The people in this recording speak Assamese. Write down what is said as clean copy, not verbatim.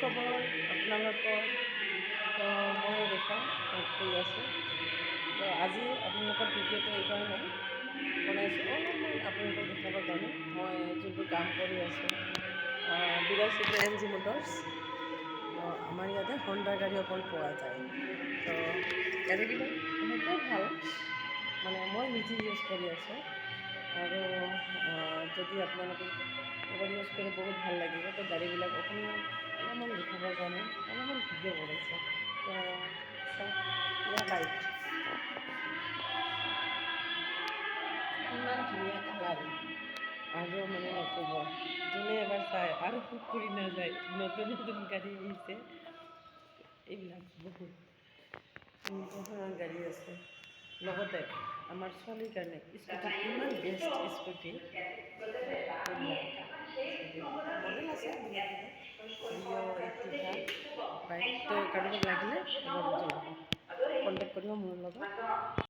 খবৰ আপোনালোকৰ? মই ৰেখা কৈ আছোঁ। তো আজি আপোনালোকৰ ভিডিঅ'টো এইকাৰণে বনাইছোঁ, অলপমান আপোনালোকক দেখাবৰ কাৰণে মই যোনটো কাম কৰি আছোঁ বিলাসী এন জি মটৰ্ছ। আমাৰ ইয়াতে হণ্ডা গাড়ী অকল পোৱা যায়। তো গাড়ীবিলাক এনেকৈ ভাল, মানে মই নিজে ইউজ কৰি আছোঁ। আৰু যদি আপোনালোকে এবাৰ ইউজ কৰি বহুত ভাল লাগিব। তো গাড়ীবিলাক অলপমান দেখাবৰ কাৰণে অলপমান ভিডিঅ' বনাইছোঁ। তো চাওক, বাইক ইমান ধুনীয়া কালাৰ, আৰু মানে নক'ব, যোনে এবাৰ চাই আৰু কৰি নাযায়। নতুন নতুন গাড়ী আহিছে, এইবিলাক বহুত ধৰণৰ গাড়ী আছে। লগতে আমাৰ ছোৱালীৰ কাৰণে স্কুটি, ইমান বেষ্ট স্কুটি, এইবিলাক মডেল আছে ৰিঅ' 85 বাইকটো কাৰোবাক লাগিলে এবাৰ জনাব, কণ্টেক্ট কৰিব মোৰ লগত।